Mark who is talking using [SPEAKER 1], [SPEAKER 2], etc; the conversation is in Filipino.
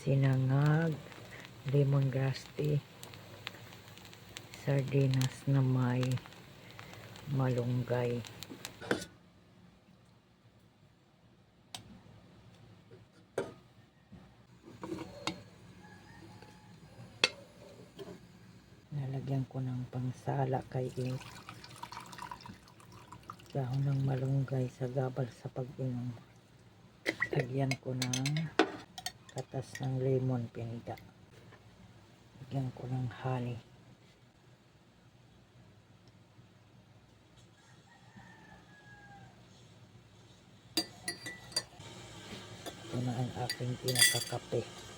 [SPEAKER 1] sinangag, lemongrass tea, sardinas na may malunggay. Nalagyan ko ng pangsala kay dahon ng malunggay sa gabal sa pag-inom. Lagyan ko ng katas ng lemon pinida. Lagyan ko ng honey. Ito na ang aking pinakakape.